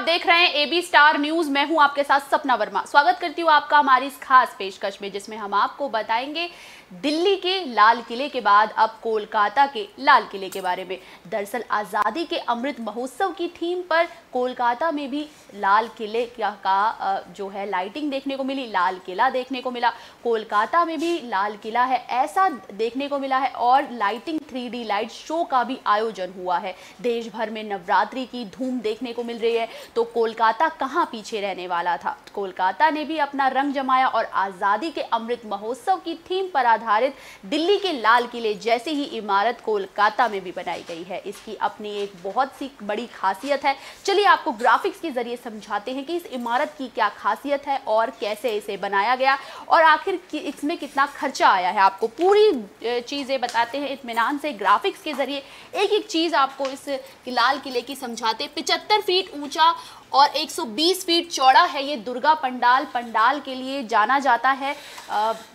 देख रहे हैं एबी स्टार न्यूज। मैं हूं आपके साथ सपना वर्मा। स्वागत करती हूं आपका हमारी इस खास पेशकश में, जिसमें हम आपको बताएंगे दिल्ली के लाल किले के बाद अब कोलकाता के लाल किले के बारे में। दरअसल आज़ादी के अमृत महोत्सव की थीम पर कोलकाता में भी लाल किले का जो है लाइटिंग देखने को मिली, लाल किला देखने को मिला। कोलकाता में भी लाल किला है ऐसा देखने को मिला है और लाइटिंग 3D लाइट शो का भी आयोजन हुआ है। देश भर में नवरात्रि की धूम देखने को मिल रही है, तो कोलकाता कहाँ पीछे रहने वाला था। कोलकाता ने भी अपना रंग जमाया और आज़ादी के अमृत महोत्सव की थीम पर आधारित दिल्ली के लाल किले जैसी ही इमारत कोलकाता में भी बनाई गई है। इसकी अपनी एक बहुत सी बड़ी खासियत है। चलिए आपको ग्राफिक्स के जरिए समझाते हैं कि इस इमारत की क्या खासियत है और कैसे इसे बनाया गया और आखिर इसमें कितना खर्चा आया है। आपको पूरी चीज़ें बताते हैं इत्मीनान से ग्राफिक्स के जरिए। एक एक चीज़ आपको इस लाल किले की समझाते। 75 फीट ऊंचा और 120 फीट चौड़ा है ये दुर्गा पंडाल के लिए जाना जाता है।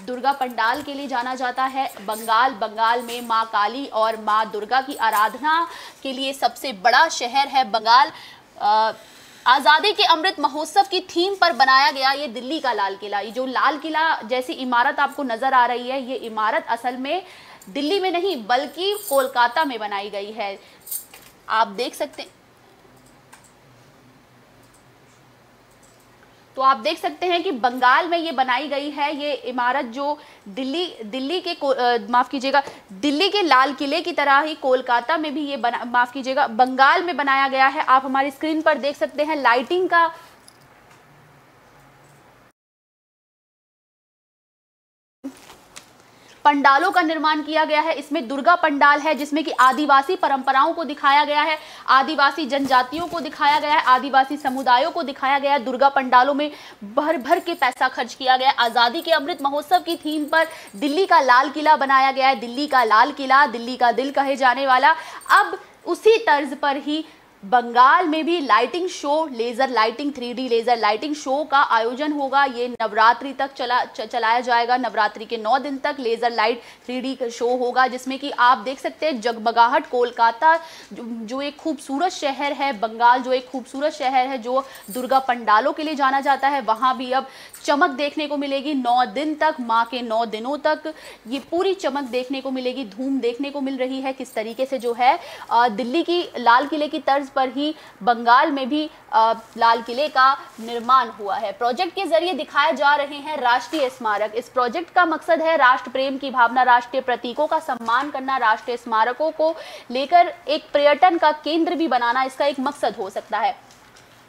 दुर्गा पंडाल के लिए जाना जाता है। बंगाल में माँ काली और माँ दुर्गा की आराधना के लिए सबसे बड़ा शहर है बंगाल। आज़ादी के अमृत महोत्सव की थीम पर बनाया गया ये दिल्ली का लाल किला। ये जो लाल किला जैसी इमारत आपको नजर आ रही है, ये इमारत असल में दिल्ली में नहीं बल्कि कोलकाता में बनाई गई है। आप देख सकते हैं, तो आप देख सकते हैं कि बंगाल में ये बनाई गई है ये इमारत, जो दिल्ली के लाल किले की तरह ही कोलकाता में भी ये बंगाल में बनाया गया है। आप हमारी स्क्रीन पर देख सकते हैं लाइटिंग का पंडालों का निर्माण किया गया है। इसमें दुर्गा पंडाल है जिसमें कि आदिवासी परंपराओं को दिखाया गया है, आदिवासी जनजातियों को दिखाया गया है, आदिवासी समुदायों को दिखाया गया है। दुर्गा पंडालों में भर भर के पैसा खर्च किया गया। आज़ादी के अमृत महोत्सव की थीम पर दिल्ली का लाल किला बनाया गया है। दिल्ली का लाल किला, दिल्ली का दिल कहे जाने वाला। अब उसी तर्ज पर ही बंगाल में भी lighting show, laser lighting 3D laser lighting show का आयोजन होगा। ये नवरात्रि तक चलाया जाएगा। नवरात्रि के 9 दिन तक लेज़र लाइट 3D का शो होगा, जिसमें कि आप देख सकते हैं जगमगाहट। कोलकाता जो एक खूबसूरत शहर है, बंगाल जो एक खूबसूरत शहर है जो दुर्गा पंडालों के लिए जाना जाता है, वहाँ भी अब चमक देखने को मिलेगी। 9 दिन तक, माँ के 9 दिनों तक ये पूरी चमक देखने को मिलेगी, धूम देखने को मिल रही है। किस तरीके से जो है दिल्ली की लाल किले की तर्ज पर ही बंगाल में भी लाल किले का निर्माण हुआ है। प्रोजेक्ट के जरिए दिखाए जा रहे हैं राष्ट्रीय स्मारक। इस प्रोजेक्ट का मकसद है राष्ट्र प्रेम की भावना, राष्ट्रीय प्रतीकों का सम्मान करना, राष्ट्रीय स्मारकों को लेकर एक पर्यटन का केंद्र भी बनाना इसका एक मकसद हो सकता है।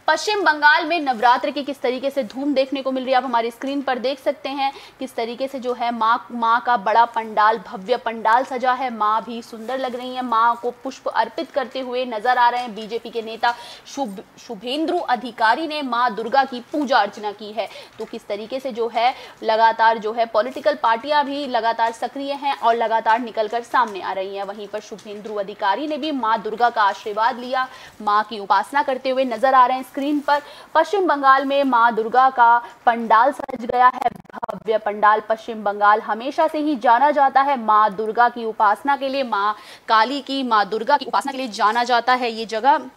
पश्चिम बंगाल में नवरात्र की किस तरीके से धूम देखने को मिल रही है, आप हमारी स्क्रीन पर देख सकते हैं। किस तरीके से जो है माँ का बड़ा पंडाल, भव्य पंडाल सजा है। माँ भी सुंदर लग रही है, माँ को पुष्प अर्पित करते हुए नजर आ रहे हैं। बीजेपी के नेता शुभेंदु अधिकारी ने माँ दुर्गा की पूजा अर्चना की है। तो किस तरीके से जो है लगातार जो है पॉलिटिकल पार्टियां भी लगातार सक्रिय हैं और लगातार निकलकर सामने आ रही हैं। वहीं पर शुभेंदु अधिकारी ने भी माँ दुर्गा का आशीर्वाद लिया, माँ की उपासना करते हुए नजर आ रहे हैं। स्क्रीन पर पश्चिम बंगाल में मां दुर्गा का पंडाल सज गया है। भव्य पंडाल पश्चिम बंगाल हमेशा से ही जाना जाता है मां दुर्गा की उपासना के लिए, मां काली की, मां दुर्गा की उपासना के लिए जाना जाता है ये जगह।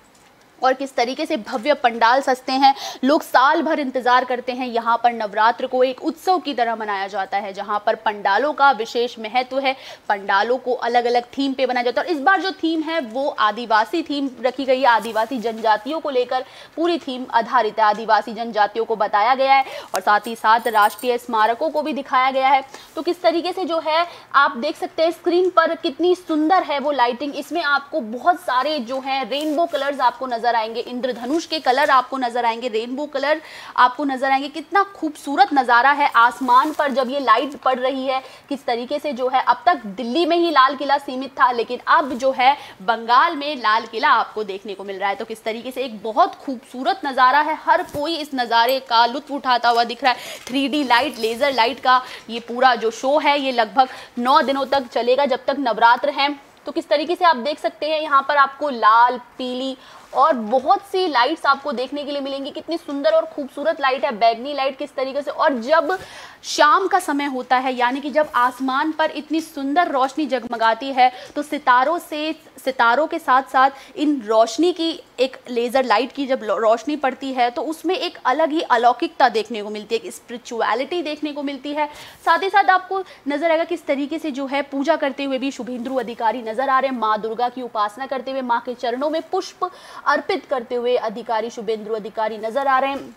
और किस तरीके से भव्य पंडाल सजते हैं, लोग साल भर इंतजार करते हैं। यहाँ पर नवरात्र को एक उत्सव की तरह मनाया जाता है, जहाँ पर पंडालों का विशेष महत्व है। पंडालों को अलग अलग थीम पे बनाया जाता है और इस बार जो थीम है वो आदिवासी थीम रखी गई है। आदिवासी जनजातियों को लेकर पूरी थीम आधारित है, आदिवासी जनजातियों को बताया गया है और साथ ही साथ राष्ट्रीय स्मारकों को भी दिखाया गया है। तो किस तरीके से जो है आप देख सकते हैं स्क्रीन पर कितनी सुंदर है वो लाइटिंग। इसमें आपको बहुत सारे जो है रेनबो कलर्स आपको नजर आएंगे, इंद्रधनुष के कलर आपको नजर आएंगे, रेनबो कलर आपको नजर आएंगे। कितना खूबसूरत नजारा है आसमान पर जब ये लाइट पड़ रही है। किस तरीके से जो है अब तक दिल्ली में ही लाल किला सीमित था, लेकिन अब जो है बंगाल में लाल किला आपको देखने को मिल रहा है। तो किस तरीके से एक बहुत खूबसूरत नजारा है, हर कोई इस नजारे का लुत्फ उठाता हुआ दिख रहा है। 3D लाइट, लेजर लाइट का ये पूरा जो शो है ये लगभग 9 दिनों तक चलेगा जब तक नवरात्र है। तो किस तरीके से आप देख सकते हैं यहाँ पर आपको लाल, पीली और बहुत सी लाइट्स आपको देखने के लिए मिलेंगी। कितनी सुंदर और खूबसूरत लाइट है, बैगनी लाइट किस तरीके से। और जब शाम का समय होता है, यानी कि जब आसमान पर इतनी सुंदर रोशनी जगमगाती है तो सितारों के साथ साथ इन रोशनी की, एक लेज़र लाइट की जब रोशनी पड़ती है तो उसमें एक अलग ही अलौकिकता देखने को मिलती है, एक स्पिरिचुअलिटी देखने को मिलती है। साथ ही साथ आपको नजर आएगा किस तरीके से जो है पूजा करते हुए भी शुभेंदु अधिकारी नजर आ रहे हैं, माँ दुर्गा की उपासना करते हुए, माँ के चरणों में पुष्प अर्पित करते हुए अधिकारी शुभेंदु अधिकारी नजर आ रहे हैं।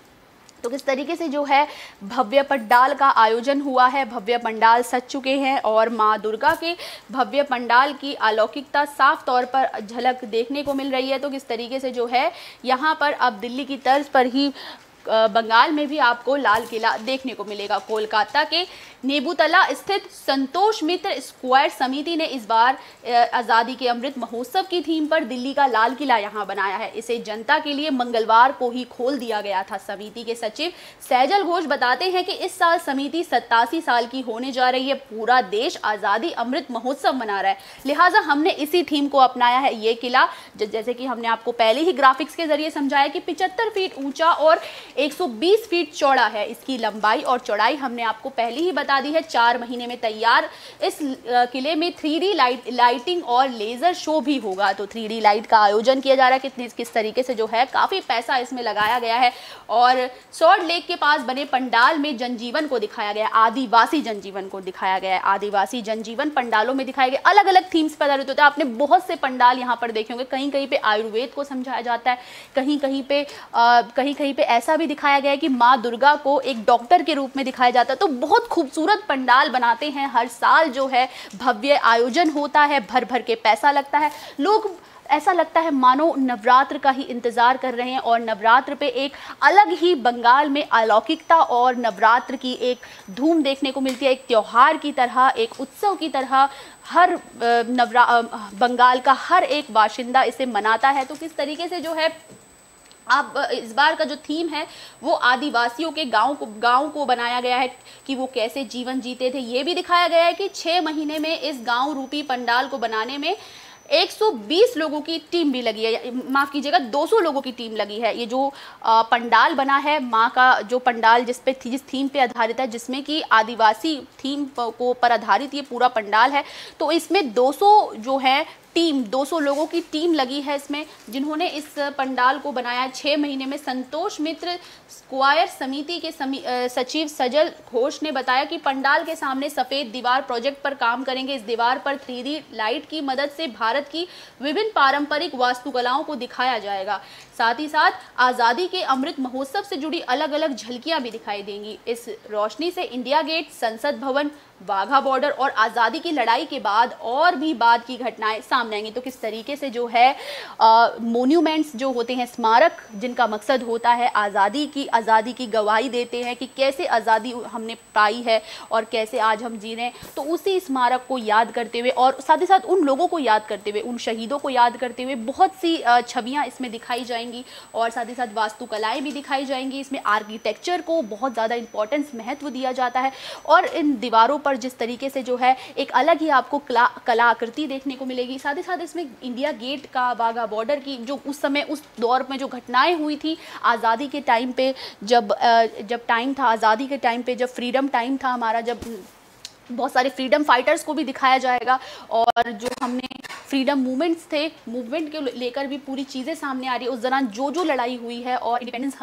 तो किस तरीके से जो है भव्य पंडाल का आयोजन हुआ है, भव्य पंडाल सज चुके हैं और माँ दुर्गा के भव्य पंडाल की अलौकिकता साफ तौर पर झलक देखने को मिल रही है। तो किस तरीके से जो है यहाँ पर अब दिल्ली की तर्ज पर ही बंगाल में भी आपको लाल किला देखने को मिलेगा। कोलकाता के नेबूतला स्थित संतोष मित्र स्क्वायर समिति ने इस बार आज़ादी के अमृत महोत्सव की थीम पर दिल्ली का लाल किला यहाँ बनाया है। इसे जनता के लिए मंगलवार को ही खोल दिया गया था। समिति के सचिव सैजल घोष बताते हैं कि इस साल समिति 87 साल की होने जा रही है। पूरा देश आज़ादी अमृत महोत्सव मना रहा है, लिहाजा हमने इसी थीम को अपनाया है। ये किला जैसे कि हमने आपको पहले ही ग्राफिक्स के जरिए समझाया कि 75 फीट ऊंचा और 120 फीट चौड़ा है। इसकी लंबाई और चौड़ाई हमने आपको पहले ही बता दी है। 4 महीने में तैयार इस किले में 3D लाइटिंग और लेजर शो भी होगा। तो 3D लाइट का आयोजन किया जा रहा है। किस तरीके से जो है काफ़ी पैसा इसमें लगाया गया है। और सॉल्ट लेक के पास बने पंडाल में जनजीवन को दिखाया गया, आदिवासी जनजीवन को दिखाया गया है। आदिवासी जनजीवन पंडालों में दिखाए गए अलग अलग थीम्स पर आधारित होता है। आपने बहुत से पंडाल यहाँ पर देखे होंगे। कहीं कहीं पे आयुर्वेद को समझाया जाता है, कहीं कहीं पे ऐसा भी दिखाया गया है कि माँ दुर्गा को एक डॉक्टर के रूप में दिखाया जाता है। तो बहुत खूबसूरत पंडाल बनाते हैं। हर साल जो है भव्य आयोजन होता है, भर भर के पैसा लगता है। लोग ऐसा लगता है मानो नवरात्र का ही इंतज़ार कर रहे हैं और नवरात्र पे एक अलग ही बंगाल में अलौकिकता और नवरात्र की एक धूम देखने को मिलती है। एक त्यौहार की तरह, एक उत्सव की तरह हर बंगाल का हर एक बाशिंदा इसे मनाता है। तो किस तरीके से जो है अब इस बार का जो थीम है वो आदिवासियों के गांव को बनाया गया है कि वो कैसे जीवन जीते थे। ये भी दिखाया गया है कि 6 महीने में इस गांव रूपी पंडाल को बनाने में 120 लोगों की टीम भी लगी है, माफ़ कीजिएगा 200 लोगों की टीम लगी है। ये जो पंडाल बना है, माँ का जो पंडाल जिस थीम पे आधारित है, जिसमें कि आदिवासी थीम को पर आधारित ये पूरा पंडाल है। तो इसमें 200 जो है टीम, 200 लोगों की टीम लगी है इसमें, जिन्होंने इस पंडाल को बनाया 6 महीने में। संतोष मित्र स्क्वायर समिति के सचिव सजल घोष ने बताया कि पंडाल के सामने सफ़ेद दीवार प्रोजेक्ट पर काम करेंगे। इस दीवार पर 3D लाइट की मदद से भारत की विभिन्न पारंपरिक वास्तुकलाओं को दिखाया जाएगा। साथ ही साथ आज़ादी के अमृत महोत्सव से जुड़ी अलग अलग झलकियाँ भी दिखाई देंगी। इस रोशनी से इंडिया गेट, संसद भवन, वाघा बॉर्डर और आज़ादी की लड़ाई के बाद और भी बाद की घटनाएं सामने आएंगी। तो किस तरीके से जो है मोन्यूमेंट्स जो होते हैं, स्मारक, जिनका मकसद होता है आज़ादी की गवाही देते हैं कि कैसे आज़ादी हमने पाई है और कैसे आज हम जी रहे हैं। तो उसी स्मारक को याद करते हुए और साथ ही साथ उन लोगों को याद करते हुए, उन शहीदों को याद करते हुए बहुत सी छवियाँ इसमें दिखाई जाएंगी और साथ ही साथ वास्तुकलाएँ भी दिखाई जाएंगी। इसमें आर्किटेक्चर को बहुत ज़्यादा इंपॉर्टेंस, महत्व दिया जाता है और इन दीवारों पर जिस तरीके से जो है एक अलग ही आपको कलाकृति देखने को मिलेगी। साथ ही साथ इसमें इंडिया गेट का, वाघा बॉर्डर की जो उस समय उस दौर में जो घटनाएं हुई थी आज़ादी के टाइम पे, जब टाइम था आज़ादी के टाइम पे, जब फ्रीडम टाइम था हमारा, जब बहुत सारे फ्रीडम फाइटर्स को भी दिखाया जाएगा और जो हमने फ्रीडम मूवमेंट्स थे, मूवमेंट के लेकर भी पूरी चीज़ें सामने आ रही है। उस दौरान जो लड़ाई हुई है और इंडिपेंडेंस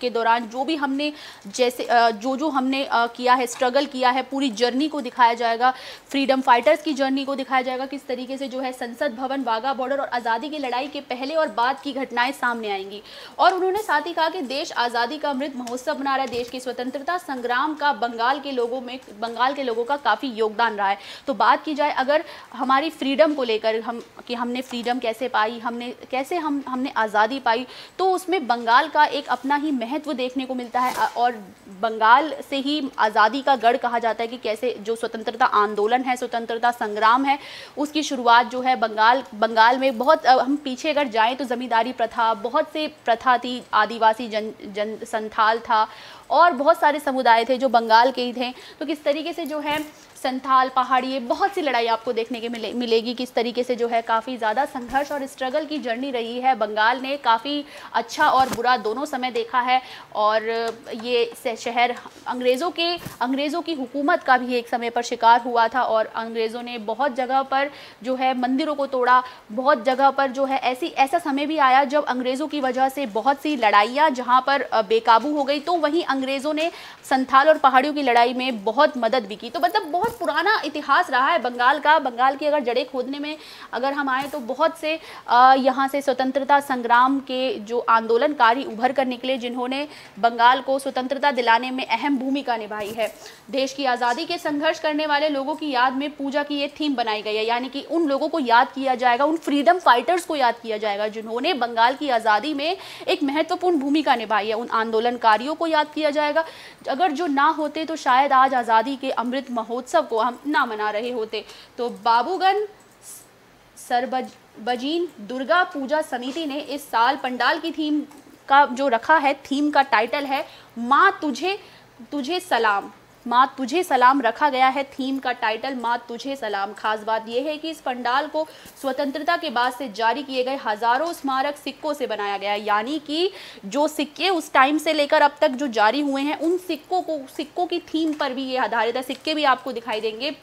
के दौरान जो भी हमने जो हमने किया है, स्ट्रगल किया है, पूरी जर्नी को दिखाया जाएगा। फ्रीडम फाइटर्स की जर्नी को दिखाया जाएगा, किस तरीके से जो है संसद भवन, वाघा बॉर्डर और आज़ादी की लड़ाई के पहले और बाद की घटनाएं सामने आएंगी। और उन्होंने साथ ही कहा कि देश आज़ादी का अमृत महोत्सव मना रहा है। देश की स्वतंत्रता संग्राम का बंगाल के लोगों का काफ़ी योगदान रहा है। तो बात की जाए अगर हमारी फ्रीडम को लेकर, हमने फ्रीडम कैसे पाई, हमने आज़ादी पाई, तो उसमें बंगाल का एक अपना ही महत्व देखने को मिलता है। और बंगाल से ही आज़ादी का गढ़ कहा जाता है कि कैसे जो स्वतंत्रता आंदोलन है, स्वतंत्रता संग्राम है, उसकी शुरुआत जो है बंगाल में बहुत, हम पीछे अगर जाएं तो ज़मींदारी प्रथा, बहुत से प्रथा थी, आदिवासी संथाल था और बहुत सारे समुदाय थे जो बंगाल के ही थे। तो किस तरीके से जो है संथाल पहाड़ी, ये बहुत सी लड़ाई आपको देखने के मिलेगी किस तरीके से जो है काफ़ी ज़्यादा संघर्ष और स्ट्रगल की जर्नी रही है। बंगाल ने काफ़ी अच्छा और बुरा दोनों समय देखा है और ये शहर अंग्रेज़ों की हुकूमत का भी एक समय पर शिकार हुआ था और अंग्रेज़ों ने बहुत जगह पर जो है मंदिरों को तोड़ा, बहुत जगह पर जो है ऐसा समय भी आया जब अंग्रेज़ों की वजह से बहुत सी लड़ाइयाँ जहाँ पर बेकाबू हो गई, तो वहीं अंग्रेज़ों ने संथाल और पहाड़ियों की लड़ाई में बहुत मदद भी की। तो मतलब बहुत पुराना इतिहास रहा है बंगाल का। बंगाल की अगर जड़ें खोदने में अगर हम आए तो बहुत से यहाँ से स्वतंत्रता संग्राम के जो आंदोलनकारी उभर कर निकले, जिन्होंने बंगाल को स्वतंत्रता दिलाने में अहम भूमिका निभाई है। देश की आज़ादी के संघर्ष करने वाले लोगों की याद में पूजा की ये थीम बनाई गई है, यानी कि उन लोगों को याद किया जाएगा, उन फ्रीडम फाइटर्स को याद किया जाएगा जिन्होंने बंगाल की आज़ादी में एक महत्वपूर्ण भूमिका निभाई है। उन आंदोलनकारियों को याद किया जाएगा, अगर जो ना होते तो शायद आज आज़ादी के अमृत महोत्सव को हम ना मना रहे होते। तो बाबूगन सरबजीन दुर्गा पूजा समिति ने इस साल पंडाल की थीम का जो रखा है, थीम का टाइटल है माँ तुझे सलाम। माँ तुझे सलाम रखा गया है, थीम का टाइटल माँ तुझे सलाम। खास बात यह है कि इस पंडाल को स्वतंत्रता के बाद से जारी किए गए हजारों स्मारक सिक्कों से बनाया गया है, यानी कि जो सिक्के उस टाइम से लेकर अब तक जो जारी हुए हैं उन सिक्कों की थीम पर भी ये आधारित है। सिक्के भी आपको दिखाई देंगे।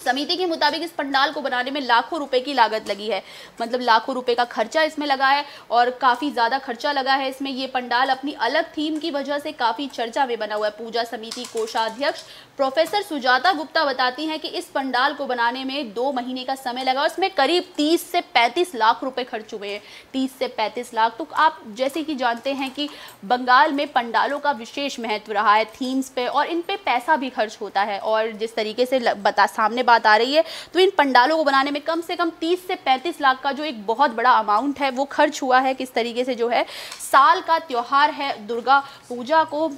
समिति के मुताबिक इस पंडाल को बनाने में लाखों रुपए की लागत लगी है, मतलब लाखों रुपए का खर्चा इसमें लगा है और काफ़ी ज़्यादा खर्चा लगा है इसमें। ये पंडाल अपनी अलग थीम की वजह से काफ़ी चर्चा में बना हुआ है। पूजा समिति कोषाध्यक्ष प्रोफेसर सुजाता गुप्ता बताती हैं कि इस पंडाल को बनाने में 2 महीने का समय लगा, उसमें करीब 30 से 35 लाख रुपए खर्च हुए हैं। 30 से 35 लाख। तो आप जैसे कि जानते हैं कि बंगाल में पंडालों का विशेष महत्व रहा है, थीम्स पे, और इन पे पैसा भी खर्च होता है। और जिस तरीके से सामने बात आ रही है तो इन पंडालों को बनाने में कम से कम 30 से 35 लाख का जो एक बहुत बड़ा अमाउंट है वो खर्च हुआ है। किस तरीके से जो है साल का त्योहार है दुर्गा पूजा को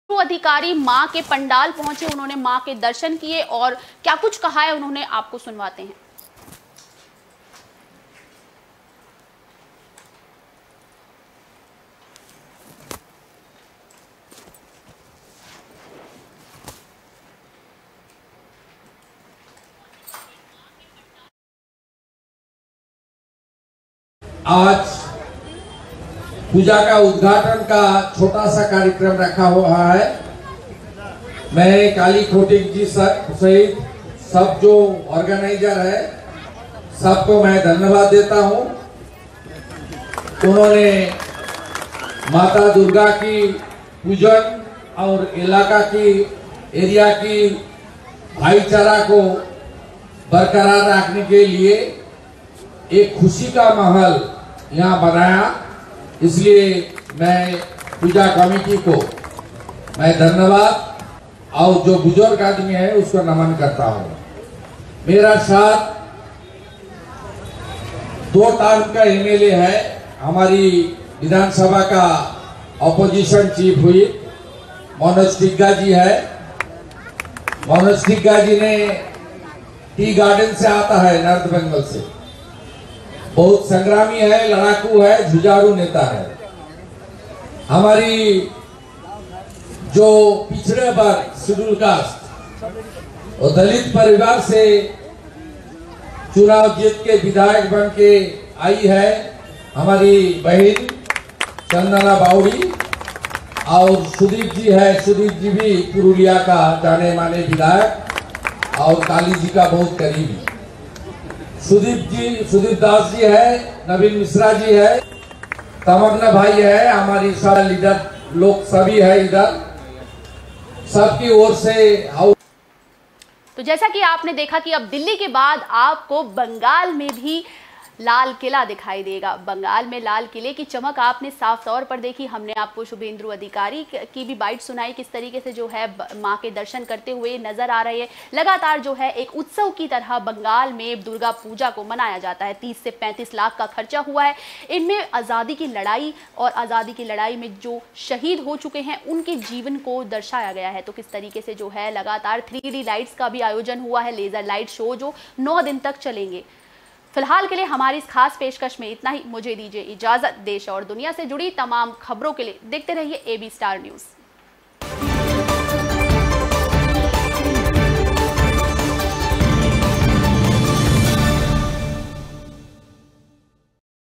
अधिकारी मां के पंडाल पहुंचे, उन्होंने मां के दर्शन किए और क्या कुछ कहा है उन्होंने, आपको सुनवाते हैं। आज पूजा का उद्घाटन का छोटा सा कार्यक्रम रखा हुआ है। मैं काली खोटिक जी सहित सब जो ऑर्गेनाइजर है सबको मैं धन्यवाद देता हूं। उन्होंने माता दुर्गा की पूजन और इलाका की एरिया की भाईचारा को बरकरार रखने के लिए एक खुशी का माहौल यहाँ बनाया, इसलिए मैं पूजा कमेटी को मैं धन्यवाद और जो बुजुर्ग आदमी है उसको नमन करता हूँ। मेरा साथ 2 टर्म का एमएलए है, हमारी विधानसभा का ऑपोजिशन चीफ हुई मनोज टिग्गा जी है। मनोज टिग्गा जी ने टी गार्डन से आता है, नॉर्थ बंगाल से, बहुत संग्रामी है, लड़ाकू है, जुझारू नेता है। हमारी जो पिछड़े वर्ग शेड्यूल कास्ट और दलित परिवार से चुनाव जीत के विधायक बन के आई है हमारी बहन चंदना बावड़ी, और सुदीप जी है। सुदीप जी भी पुरुलिया का जाने माने विधायक और काली जी का बहुत करीबी। सुदीप दास जी है, नवीन मिश्रा जी है, तमन्ना भाई है, हमारी सारा लीडर लोग सभी है इधर, सबकी ओर से। तो जैसा कि आपने देखा कि अब दिल्ली के बाद आपको बंगाल में भी लाल किला दिखाई देगा। बंगाल में लाल किले की चमक आपने साफ तौर पर देखी। हमने आपको शुभेंदु अधिकारी की भी बाइट सुनाई, किस तरीके से जो है मां के दर्शन करते हुए नजर आ रहे हैं। लगातार जो है एक उत्सव की तरह बंगाल में दुर्गा पूजा को मनाया जाता है। 30 से 35 लाख का खर्चा हुआ है। इनमें आज़ादी की लड़ाई और आज़ादी की लड़ाई में जो शहीद हो चुके हैं उनके जीवन को दर्शाया गया है। तो किस तरीके से जो है लगातार 3D लाइट्स का भी आयोजन हुआ है, लेजर लाइट शो जो 9 दिन तक चलेंगे। फिलहाल के लिए हमारी इस खास पेशकश में इतना ही। मुझे दीजिए इजाजत। देश और दुनिया से जुड़ी तमाम खबरों के लिए देखते रहिए AB स्टार न्यूज़।